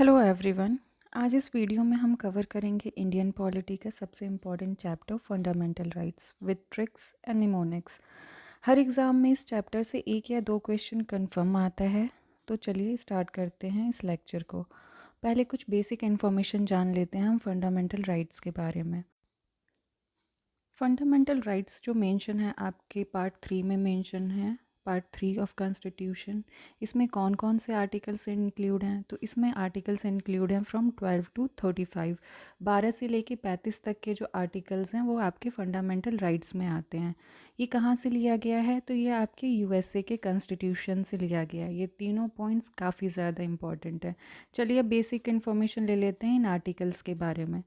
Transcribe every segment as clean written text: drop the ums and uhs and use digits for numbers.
Hello everyone. आज इस video में हम कवर करेंगे इंडियन पॉलिटी का सबसे important chapter fundamental rights with tricks and mnemonics. Her exam में इस चैप्टर से एक या दो क्वेश्चन कंफर्म आता है। तो चलिए स्टार्ट करते हैं इस लेक्चर को। पहले कुछ बेसिक इन्फॉर्मेशन जान लेते हैं हम फंडामेंटल राइट्स के बारे में। फंडामेंटल राइट्स जो मेंशन है आपके पार्ट 3 में मेंशन है, पार्ट 3 ऑफ कॉन्स्टिट्यूशन। इसमें कौन कौन से आर्टिकल्स इंक्लूड हैं? तो इसमें आर्टिकल्स इंक्लूड हैं फ्रॉम 12 टू 35। 12 से लेके 35 तक के जो आर्टिकल्स हैं वो आपके फंडामेंटल राइट्स में आते हैं। ये कहाँ से लिया गया है? तो ये आपके यूएसए के कॉन्स्टिट्यूशन से लिया गया है। ये तीनों पॉइंट्स काफ़ी ज़्यादा इंपॉर्टेंट है। चलिए अब बेसिक इन्फॉर्मेशन ले लेते हैं इन आर्टिकल्स के बारे में।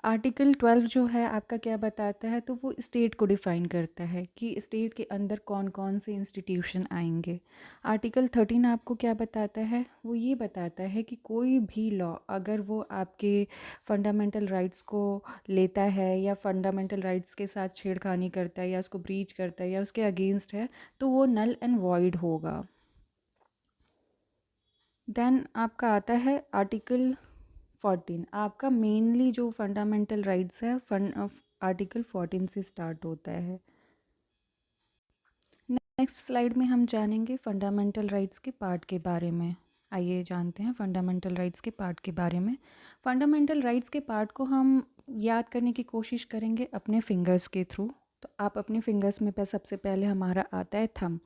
आर्टिकल 12 जो है आपका क्या बताता है? तो वो स्टेट को डिफ़ाइन करता है कि स्टेट के अंदर कौन कौन से इंस्टीट्यूशन आएंगे। आर्टिकल 13 आपको क्या बताता है? वो ये बताता है कि कोई भी लॉ अगर वो आपके फंडामेंटल राइट्स को लेता है या फंडामेंटल राइट्स के साथ छेड़खानी करता है या उसको ब्रीच करता है या उसके अगेंस्ट है तो वो नल एंड वॉइड होगा। देन आपका आता है आर्टिकल 14। आपका मेनली जो फंडामेंटल राइट्स है आर्टिकल 14 से स्टार्ट होता है। नेक्स्ट स्लाइड में हम जानेंगे फंडामेंटल राइट्स के पार्ट के बारे में। आइए जानते हैं फंडामेंटल राइट्स के पार्ट के बारे में। फंडामेंटल राइट्स के पार्ट को हम याद करने की कोशिश करेंगे अपने फिंगर्स के थ्रू। तो आप अपने फिंगर्स में सबसे पहले हमारा आता है थंब।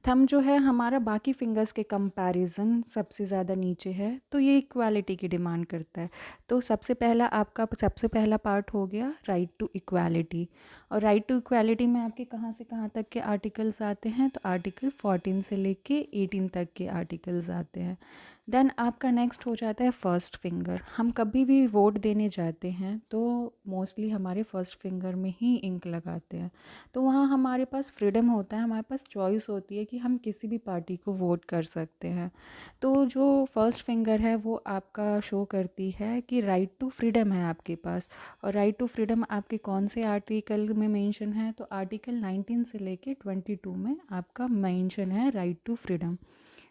थंब जो है हमारा बाकी फिंगर्स के कंपैरिजन सबसे ज़्यादा नीचे है, तो ये इक्वालिटी की डिमांड करता है। तो सबसे पहला पार्ट हो गया राइट टू इक्वालिटी। और राइट टू इक्वालिटी में आपके कहाँ से कहाँ तक के आर्टिकल्स आते हैं? तो आर्टिकल 14 से लेके 18 तक के आर्टिकल्स आते हैं। देन आपका नेक्स्ट हो जाता है फर्स्ट फिंगर। हम कभी भी वोट देने जाते हैं तो मोस्टली हमारे फर्स्ट फिंगर में ही इंक लगाते हैं। तो वहाँ हमारे पास फ्रीडम होता है, हमारे पास चॉइस होती है कि हम किसी भी पार्टी को वोट कर सकते हैं। तो जो फर्स्ट फिंगर है वो आपका शो करती है कि राइट टू फ्रीडम है आपके पास। और राइट टू फ्रीडम आपके कौन से आर्टिकल में मेंशन है? तो आर्टिकल 19 से लेके 22 में आपका मेंशन है राइट टू फ्रीडम।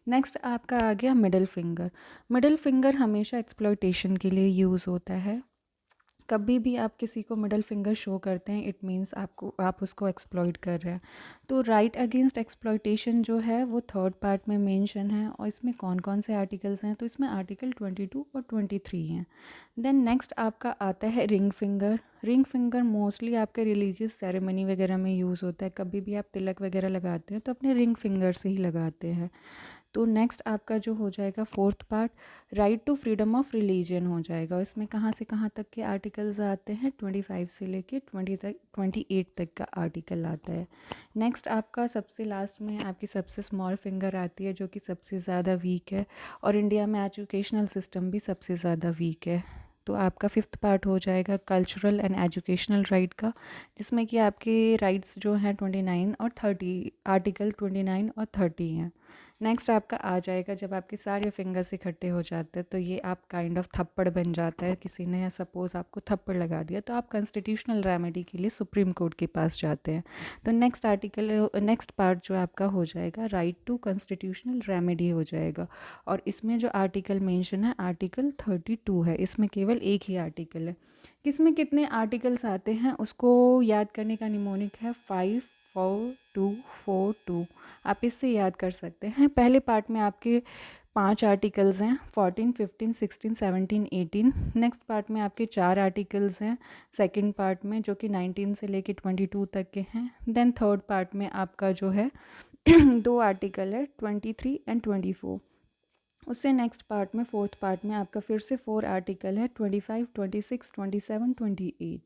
नेक्स्ट आपका आ गया मिडिल फिंगर। मिडिल फिंगर हमेशा एक्सप्लॉयटेशन के लिए यूज़ होता है। कभी भी आप किसी को मिडल फिंगर शो करते हैं इट मीन्स आप उसको एक्सप्लॉइट कर रहे हैं। तो राइट अगेंस्ट एक्सप्लॉयटेशन जो है वो थर्ड पार्ट में मेंशन है। और इसमें कौन कौन से आर्टिकल्स हैं? तो इसमें आर्टिकल 22 और 23 हैं। देन नेक्स्ट आपका आता है ring finger. Ring finger mostly आपके रिलीजियस सेरेमनी वगैरह में यूज़ होता है। कभी भी आप तिलक वगैरह लगाते हैं तो अपने रिंग फिंगर से ही लगाते हैं। तो नेक्स्ट आपका जो हो जाएगा fourth part right to freedom of religion हो जाएगा। इसमें कहाँ से कहाँ तक के आर्टिकल्स आते हैं? 25 से लेके 28 तक का आर्टिकल आता है। नेक्स्ट आपका सबसे लास्ट में आपकी सबसे स्मॉल फिंगर आती है जो कि सबसे ज़्यादा वीक है। और इंडिया में एजुकेशनल सिस्टम भी सबसे ज़्यादा वीक है। तो आपका फिफ्थ पार्ट हो जाएगा कल्चरल एंड एजुकेशनल राइट का, जिसमें कि आपके राइट्स जो हैं 29 और 30, आर्टिकल 29 और 30 हैं। नेक्स्ट आपका आ जाएगा जब आपके सारे फिंगर्स इकट्ठे हो जाते हैं तो ये आप काइंड ऑफ थप्पड़ बन जाता है। किसी ने सपोज़ आपको थप्पड़ लगा दिया तो आप कॉन्स्टिट्यूशनल रेमेडी के लिए सुप्रीम कोर्ट के पास जाते हैं। तो नेक्स्ट पार्ट जो आपका हो जाएगा राइट टू कॉन्स्टिट्यूशनल रेमेडी हो जाएगा। और इसमें जो आर्टिकल मेंशन है आर्टिकल 32 है। इसमें केवल एक ही आर्टिकल है। किसमें कितने आर्टिकल्स आते हैं उसको याद करने का निमोनिक है 54242। आप इससे याद कर सकते हैं। पहले पार्ट में आपके 5 आर्टिकल्स हैं 14, 15, 16, 17, 18। नेक्स्ट पार्ट में आपके 4 आर्टिकल्स हैं सेकंड पार्ट में जो कि 19 से लेके 22 तक के हैं। देन थर्ड पार्ट में आपका जो है 2 आर्टिकल है 23 एंड 24। उससे नेक्स्ट पार्ट में फोर्थ पार्ट में आपका फिर से 4 आर्टिकल है 25, 26, 27, 28।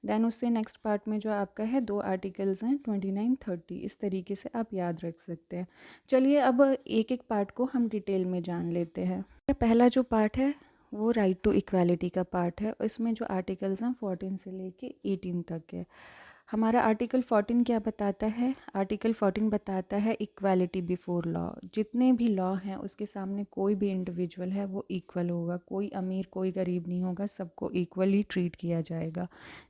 देन उससे नेक्स्ट पार्ट में जो आपका है 2 आर्टिकल्स हैं 29, 30। इस तरीके से आप याद रख सकते हैं। चलिए अब एक एक पार्ट को हम डिटेल में जान लेते हैं। पहला जो पार्ट है वो राइट टू इक्वालिटी का पार्ट है। इसमें जो आर्टिकल्स हैं 14 से लेके 18 तक है। हमारा आर्टिकल 14 क्या बताता है? आर्टिकल 14 बताता है इक्वालिटी बिफोर लॉ। जितने भी लॉ हैं उसके सामने कोई भी इंडिविजुअल है वो इक्वल होगा, कोई अमीर कोई गरीब नहीं होगा, सबको इक्वली ट्रीट किया जाएगा।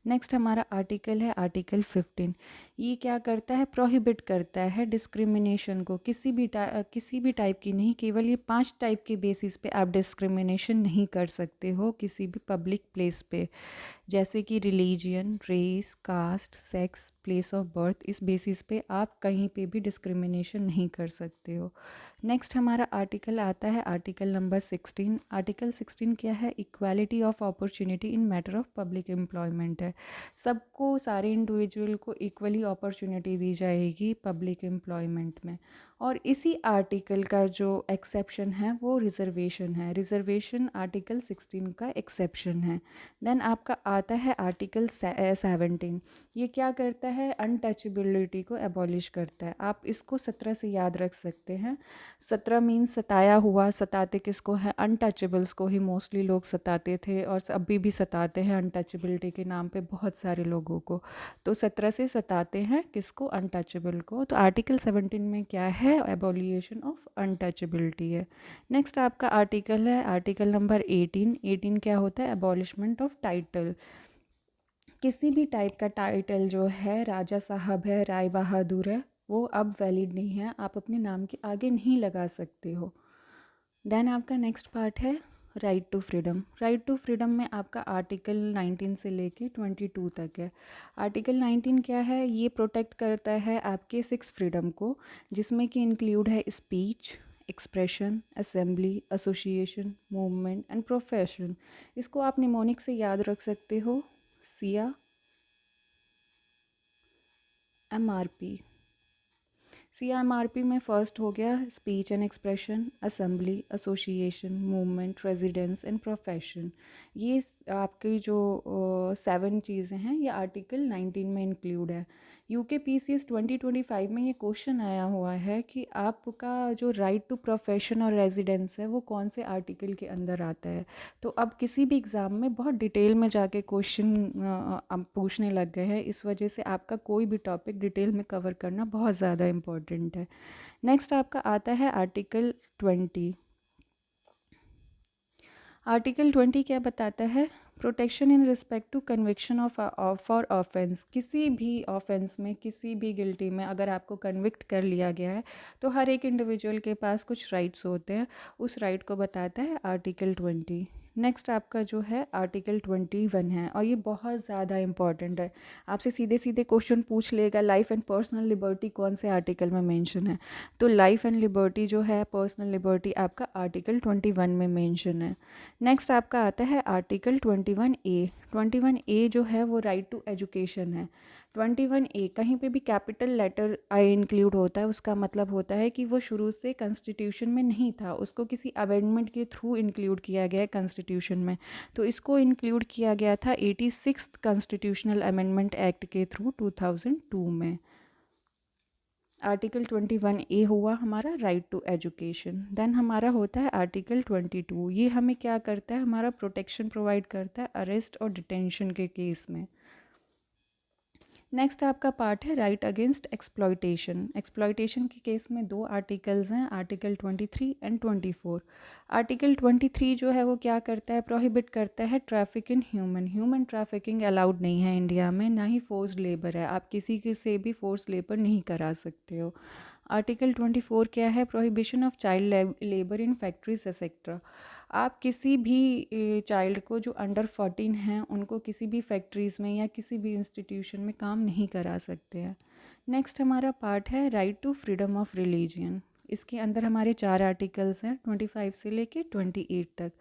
नेक्स्ट हमारा आर्टिकल है आर्टिकल 15। ये क्या करता है? प्रोहिबिट करता है डिस्क्रिमिनेशन को, किसी भी टाइप की नहीं, केवल ये 5 टाइप के बेसिस पे आप डिस्क्रिमिनेशन नहीं कर सकते हो किसी भी पब्लिक प्लेस पे, जैसे कि religion, race, caste, sex, place of birth. इस बेसिस पे आप कहीं पे भी डिस्क्रिमिनेशन नहीं कर सकते हो। नेक्स्ट हमारा आर्टिकल आता है आर्टिकल नंबर 16। आर्टिकल 16 क्या है? Equality of opportunity in matter of public employment है। सबको, सारे इंडिविजुअल को इक्वली अपॉर्चुनिटी दी जाएगी पब्लिक एम्प्लॉयमेंट में। और इसी आर्टिकल का जो एक्सेप्शन है वो रिजर्वेशन है। रिजर्वेशन आर्टिकल 16 का एक्सेप्शन है। देन आपका आता है आर्टिकल 17। ये क्या करता है? अनटचेबिलिटी को एबॉलिश करता है। आप इसको 17 से याद रख सकते हैं। 17 मीन्स सताया हुआ। सताते किसको है? अनटचेबल्स को ही मोस्टली लोग सताते थे और अभी भी सताते हैं अनटचेबिलिटी के नाम पे बहुत सारे लोगों को। तो 17 से सताते हैं किसको? अनटचेबल को। तो आर्टिकल 17 में क्या है? एबोलिएशन ऑफ अनटचेबिलिटी है। नेक्स्ट आपका आर्टिकल है आर्टिकल नंबर 18। 18 क्या होता है? एबॉलिशमेंट ऑफ टाइटल। किसी भी टाइप का टाइटल जो है, राजा साहब है, राय बहादुर है, वो अब वैलिड नहीं है, आप अपने नाम के आगे नहीं लगा सकते हो। देन आपका नेक्स्ट पार्ट है right to freedom. Right to freedom में आपका आर्टिकल 19 से लेके 22 तक है। आर्टिकल 19 क्या है? ये प्रोटेक्ट करता है आपके 6 फ्रीडम को, जिसमें कि इंक्लूड है speech, expression, assembly, association, movement and profession. इसको आप निमोनिक से याद रख सकते हो, सिया MRP। CMRP में फर्स्ट हो गया speech and expression, assembly, association, movement, residence and profession. ये आपकी जो 7 चीज़ें हैं ये आर्टिकल 19 में इंक्लूड है। यूके PCS 2025 में ये क्वेश्चन आया हुआ है कि आपका जो राइट टू प्रोफेशन और रेजिडेंस है वो कौन से आर्टिकल के अंदर आता है। तो अब किसी भी एग्ज़ाम में बहुत डिटेल में जाके क्वेश्चन अब पूछने लग गए हैं, इस वजह से आपका कोई भी टॉपिक डिटेल में कवर करना बहुत ज़्यादा इम्पोर्टेंट है। नेक्स्ट आपका आता है आर्टिकल 20। आर्टिकल 20 क्या बताता है? Protection in respect to conviction of for offence. किसी भी ऑफेंस में, किसी भी गिल्टी में अगर आपको कन्विक्ट कर लिया गया है तो हर एक इंडिविजुअल के पास कुछ राइट्स होते हैं, उस राइट को बताता है आर्टिकल 20। नेक्स्ट आपका जो है आर्टिकल 21 है और ये बहुत ज़्यादा इंपॉर्टेंट है। आपसे सीधे सीधे क्वेश्चन पूछ लेगा लाइफ एंड पर्सनल लिबर्टी कौन से आर्टिकल में मेंशन है। तो लाइफ एंड लिबर्टी जो है, पर्सनल लिबर्टी, आपका आर्टिकल 21 में मेंशन है। नेक्स्ट आपका आता है आर्टिकल 21A। 21A जो है वो राइट टू एजुकेशन है। 21A कहीं पे भी कैपिटल लेटर आई इंक्लूड होता है, उसका मतलब होता है कि वो शुरू से कॉन्स्टिट्यूशन में नहीं था, उसको किसी अमेंडमेंट के थ्रू इंक्लूड किया गया है कॉन्स्टिट्यूशन में। तो इसको इंक्लूड किया गया था 86 कॉन्स्टिट्यूशनल अमेंडमेंट एक्ट के थ्रू 2002 में। आर्टिकल 21A हुआ हमारा राइट टू एजुकेशन। देन हमारा होता है आर्टिकल 22। ये हमें क्या करता है? हमारा प्रोटेक्शन प्रोवाइड करता है अरेस्ट और डिटेंशन के केस में। नेक्स्ट आपका पार्ट है राइट अगेंस्ट एक्सप्लॉयटेशन। एक्सप्लॉयटेशन के केस में 2 आर्टिकल्स हैं, आर्टिकल 23 एंड 24। आर्टिकल 23 जो है वो क्या करता है? प्रोहिबिट करता है traffic in human trafficking allowed नहीं है इंडिया में, ना ही फोर्स्ड लेबर है, आप किसी के से भी फोर्स लेबर नहीं करा सकते हो। आर्टिकल 24 क्या है? Prohibition of child labour in factories etcetera. आप किसी भी चाइल्ड को जो अंडर 14 हैं उनको किसी भी फैक्ट्रीज़ में या किसी भी इंस्टीट्यूशन में काम नहीं करा सकते हैं। नेक्स्ट हमारा पार्ट है right to freedom of religion. इसके अंदर हमारे 4 आर्टिकल्स हैं 25 से लेके 28 तक।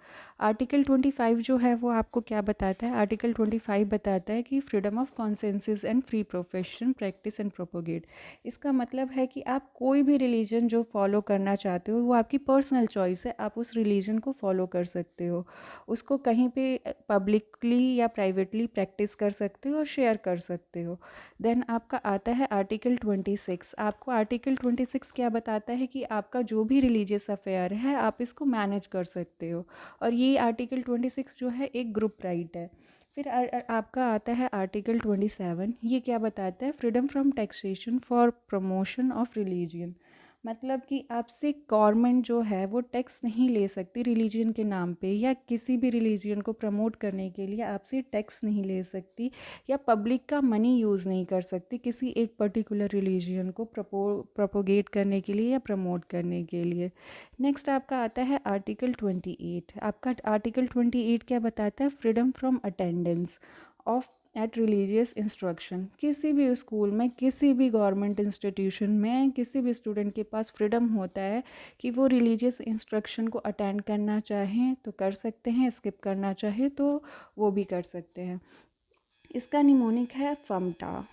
आर्टिकल 25 जो है वो आपको क्या बताता है? आर्टिकल 25 बताता है कि freedom of consensus and free profession practice and propagate. इसका मतलब है कि आप कोई भी रिलीजन जो फॉलो करना चाहते हो वो आपकी पर्सनल चॉइस है, आप उस रिलीजन को फॉलो कर सकते हो, उसको कहीं पे पब्लिकली या प्राइवेटली प्रैक्टिस कर सकते हो और शेयर कर सकते हो। देन आपका आता है आर्टिकल 26। आपको आर्टिकल 26 क्या बताता है कि आपका जो भी रिलीजियस अफेयर है आप इसको मैनेज कर सकते हो। और ये आर्टिकल 26 जो है एक ग्रुप राइट है। फिर आपका आता है आर्टिकल 27। ये क्या बताता है? Freedom from taxation for promotion of religion. मतलब कि आपसे गवर्नमेंट जो है वो टैक्स नहीं ले सकती रिलीजन के नाम पे, या किसी भी रिलीजन को प्रमोट करने के लिए आपसे टैक्स नहीं ले सकती, या पब्लिक का मनी यूज़ नहीं कर सकती किसी एक पर्टिकुलर रिलीजन को प्रोपोगेट करने के लिए या प्रमोट करने के लिए। नेक्स्ट आपका आता है आर्टिकल 28। आपका आर्टिकल 28 क्या बताता है? Freedom from attendance of at religious instruction. किसी भी स्कूल में, किसी भी गवर्नमेंट इंस्टीट्यूशन में किसी भी स्टूडेंट के पास फ्रीडम होता है कि वो रिलीजियस इंस्ट्रक्शन को अटेंड करना चाहें तो कर सकते हैं, स्किप करना चाहे तो वो भी कर सकते हैं। इसका निमोनिक है फमटा।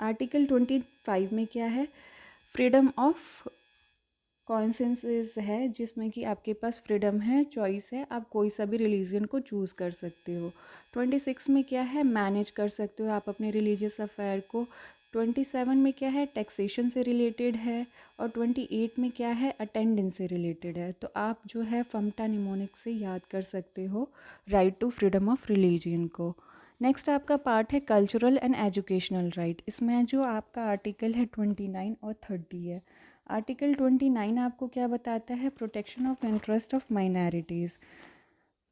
आर्टिकल 25 में क्या है? फ्रीडम ऑफ कॉन्सेंसस है, जिसमें कि आपके पास फ्रीडम है, चॉइस है, आप कोई सा भी रिलीजन को चूज़ कर सकते हो। 26 में क्या है? मैनेज कर सकते हो आप अपने रिलीजियस अफेयर को। 27 में क्या है? टैक्सेशन से रिलेटेड है। और 28 में क्या है? अटेंडेंस से रिलेटेड है। तो आप जो है फमटा निमोनिक से याद कर सकते हो right to freedom of religion को। नेक्स्ट आपका पार्ट है कल्चरल एंड एजुकेशनल राइट। इसमें जो आपका आर्टिकल है 29 और 30 है। आर्टिकल 29 आपको क्या बताता है? Protection of interest of minorities.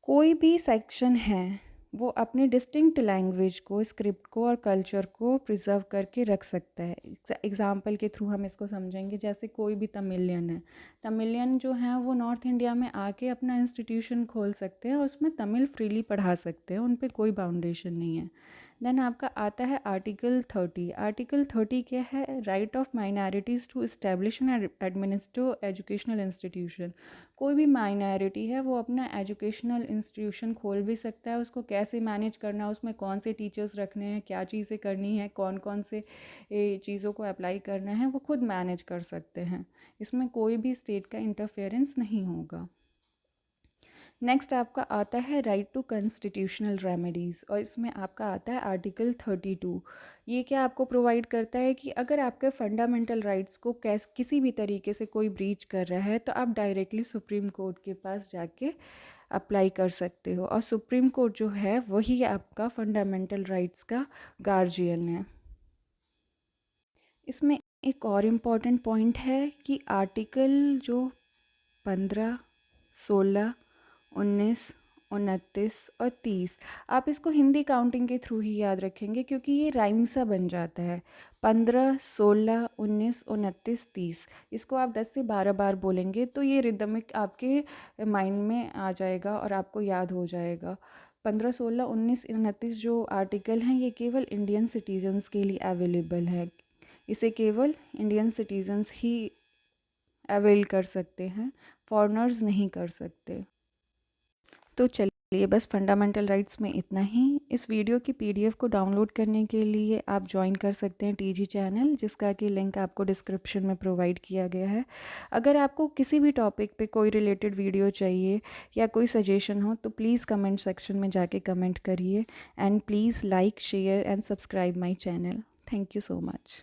कोई भी सेक्शन है वो अपने डिस्टिंक्ट लैंग्वेज को, स्क्रिप्ट को और कल्चर को प्रिजर्व करके रख सकता है। एग्जाम्पल के थ्रू हम इसको समझेंगे। जैसे कोई भी तमिलियन है, तमिलियन जो हैं वो नॉर्थ इंडिया में आके अपना इंस्टीट्यूशन खोल सकते हैं और उसमें तमिल फ्रीली पढ़ा सकते हैं, उन पे कोई बाउंडेशन नहीं है। देन आपका आता है आर्टिकल 30। आर्टिकल 30 क्या है? Right of minorities to establish and administer educational institution. कोई भी माइनॉरिटी है वो अपना एजुकेशनल इंस्टीट्यूशन खोल भी सकता है। उसको कैसे मैनेज करना है, उसमें कौन से टीचर्स रखने हैं, क्या चीज़ें करनी है, कौन कौन से चीज़ों को अप्लाई करना है, वो खुद मैनेज कर सकते हैं। इसमें कोई भी स्टेट का इंटरफेरेंस नहीं होगा। नेक्स्ट आपका आता है राइट टू कॉन्स्टिट्यूशनल रेमेडीज़, और इसमें आपका आता है आर्टिकल 32। ये क्या आपको प्रोवाइड करता है कि अगर आपके फंडामेंटल राइट्स को किसी भी तरीके से कोई ब्रीच कर रहा है तो आप डायरेक्टली सुप्रीम कोर्ट के पास जाके अप्लाई कर सकते हो, और सुप्रीम कोर्ट जो है वही आपका फंडामेंटल राइट्स का गार्जियन है। इसमें एक और इम्पॉर्टेंट पॉइंट है कि आर्टिकल जो 15, 16, 19, 29 और 30, आप इसको हिंदी काउंटिंग के थ्रू ही याद रखेंगे क्योंकि ये राइम सा बन जाता है। 15, 16, 19, 29, 30, इसको आप 10 से 12 बार बोलेंगे तो ये रिदमिक आपके माइंड में आ जाएगा और आपको याद हो जाएगा। 15, 16, 19, 29 जो आर्टिकल हैं ये केवल इंडियन सिटीजन्स के लिए अवेलेबल है। इसे केवल इंडियन सिटीजन्स ही अवेल कर सकते हैं, फॉरेनर्स नहीं कर सकते। तो चलिए बस फंडामेंटल राइट्स में इतना ही। इस वीडियो की पीडीएफ को डाउनलोड करने के लिए आप ज्वाइन कर सकते हैं टीजी चैनल, जिसका कि लिंक आपको डिस्क्रिप्शन में प्रोवाइड किया गया है। अगर आपको किसी भी टॉपिक पे कोई रिलेटेड वीडियो चाहिए या कोई सजेशन हो तो प्लीज़ कमेंट सेक्शन में जाके कमेंट करिए, and please like, share and subscribe my channel. Thank you so much.